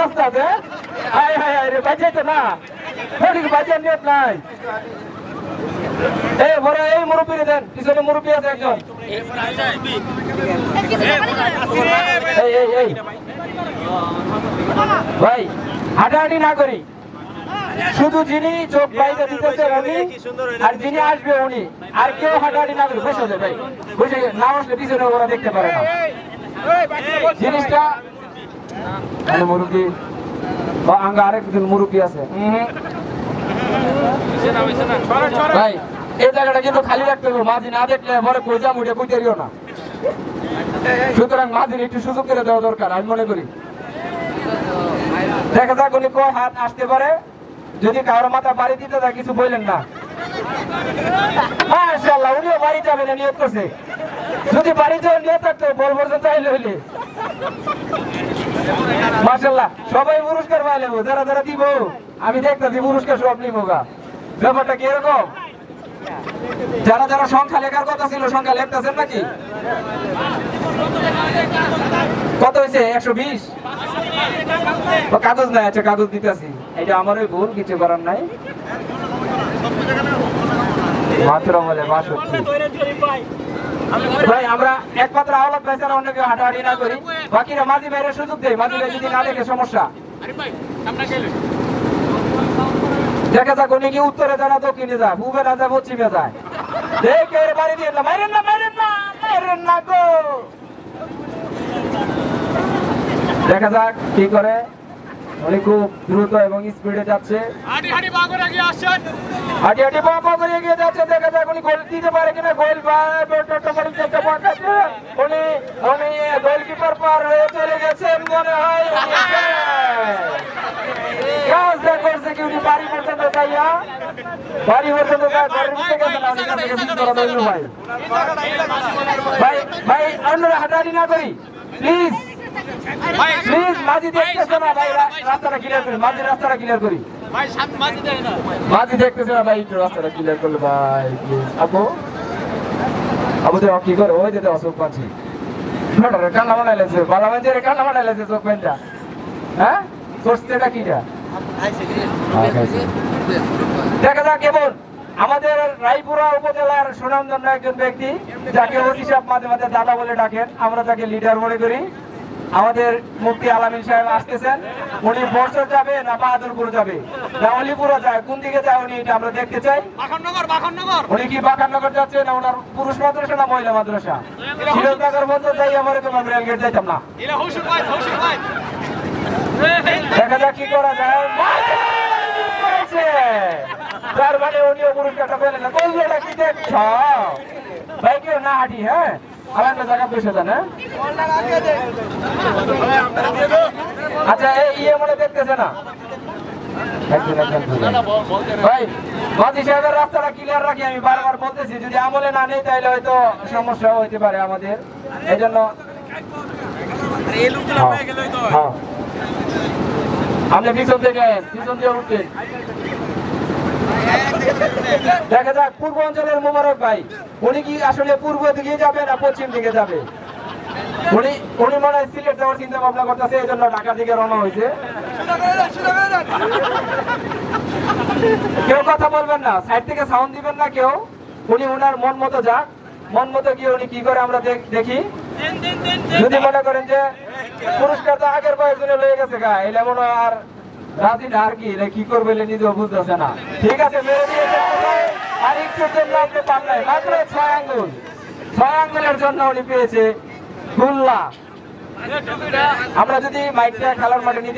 রাস্তা আছে high high high রে বাজে তো না বাজে নিয়ত নাই এই বড় এই মুরব্বী দেন পিছনে মুরব্বী আছে একজন এই এই এই ভাই হাঁটাহাঁটি না করি শুধু যিনি চোখ বাইরে দিতেছে উনি আর যিনি আসবে উনি আর কেউ হাঁটাহাঁটি না করি বসে ভাই বসে না বসলে পিছনে ওরা দেখতে পারে না জিনিসটা মুরব্বী বা আঙ্গা আরেকজন মুরব্বী আছে ভাই এই জায়গাটা কিন্তু খালি রাখতে হবে মাঝি না দেখলে পরে কইজাম উঠে কইতেরিও না সুতরাং মাঝির একটু সুযোগ করে দেওয়া দরকার আমি মনে করি দেখা যাক উনি কয় হাত আসতে পারে যদি কারো মাথা বাড়ি দিতে যায় কিছু বললেন না মাশাআল্লাহ উনিও বাড়ি যাবে না নিয়ত করছে যদি বাড়ি যাওয়ার নিয়ত থাকতো বল পর্যন্ত আইলে হইলে মাশাআল্লাহ সবাই পুরস্কার পাইলে যারা যারা দিব আমি দেখতেছি পুরস্কার সব নিবো গা ব্যাপারটা কি এরকম যারা যারা সংখ্যা লেখার কথা ছিল সংখ্যা লিখতেছেন নাকি কত হয়েছে 120 কাগজ নাই আচ্ছা কাগজ দিতেছি এটা আমারই ভুল কিছু করার নাই মাত্র বলে 62 ভাই আমরা একমাত্র আওলাদ ভাই ছাড়া অন্য কেউ হাঁটাহাঁটি না করি বাকিরা মাঝি ভাইয়ের সুযোগ দেয় মাঝি ভাই যদি না দেখে সমস্যা দেখা যাক উনি কি উত্তরে যায় না দক্ষিণে যায় পূবে না যায় পশ্চিমে যায় দেখে বাড়ি দিয়ে মাইরেন না মাইরেন না মাইরেন না গো দেখা যাক কি করে উনি খুব দ্রুত এবং স্পিডে যাচ্ছে হাঁটি হাঁটি পা করে এগিয়ে যাচ্ছে দেখা যাক উনি গোল দিতে পারে কিনা গোল উনি উনি গোলকিপার পার হয়ে চলে গেছেন মনে হয় করছে কি উনি বাড়ি পর্যন্ত যাইয়া বাড়ি পর্যন্ত ভাই ভাই অন্যরা হাঁটাহাঁটি না করি প্লিজ প্লিজ মাঝি দেখতেছে না ভাই রাস্তাটা ক্লিয়ার করি মাঝি রাস্তাটা ক্লিয়ার করি মাঝি দেখতেছে না ভাই রাস্তাটা ক্লিয়ার করলে ভাই আপু আপু তো কি করে ওই যেতে অসুখ পাচ্ছি কান্না বানাইলেছে বালা মাঝে কান্না বানাইলেছে চোখ পেনটা হ্যাঁ করছেটা কিটা দেখা যাক কেমন আমাদের রায়পুরা উপজেলার সুনামধন্য একজন ব্যক্তি যাকে ওসি সাহেব মাঝে মাঝে দাদা বলে ডাকেন আমরা তাকে লিডার মনে করি আমাদের মুফতি আলামিন সাহেব আসতেছেন উনি বর্ষর যাবে না বাহাদুরপুর যাবে না অলিপুরা যায় কোন দিকে যায় উনি এটা আমরা দেখতে চাই উনি কি বাখাননগর যাচ্ছে না ওনার পুরুষ মাদ্রাসা না মহিলা মাদ্রাসা সিরাজনগর বন্ধ যাই আমার তোমার রেলগেট যাইতাম না দেখা যাক কি করা যায় তার মানে উনিও পুরস্কারটা পেলেন না বললোটা কি দেখছ ভাই কেউ না হাঁটি হ্যাঁ আলাদা জায়গা বসে যান আচ্ছা এই ইয়ে মনে দেখতেছে না ভাই মাঝি সাহেবের রাস্তাটা ক্লিয়ার রাখি আমি বারবার বলতেছি যদি আমলে না নেই তাহলে হয়তো সমস্যা হইতে পারে আমাদের এই জন্য আপনি পিছন থেকে পিছন দিয়ে উঠছেন দেখা যাক পূর্ব অঞ্চলের মোবারক ভাই উনি কি আসলে পূর্ব দিকে যাবে না পশ্চিম দিকে যাবে উনি উনি মনে হয় সিলেট যাওয়ার চিন্তা ভাবনা করতেছে এই জন্য ঢাকা দিকে রওনা হয়েছে কেউ কথা বলবেন না সাইড থেকে সাউন্ড দিবেন না কেউ উনি ওনার মন মতো যাক মন মতো গিয়ে উনি কি করে আমরা দেখি যদি মনে করেন যে পুরস্কার তো আগের কয়েকজনে লয়ে গেছে গা এলে মনে আর রাজি না আর কি করবে নিজেও বুঝতেছে না ঠিক আছে মেরে দিয়েছে আর একটু জন্য আপনি পান নাই মাত্র 6 আঙ্গুলের জন্য উনি পেয়েছে 2 লাখ আমরা যদি মাইকটা খেলার মাঠে নিতে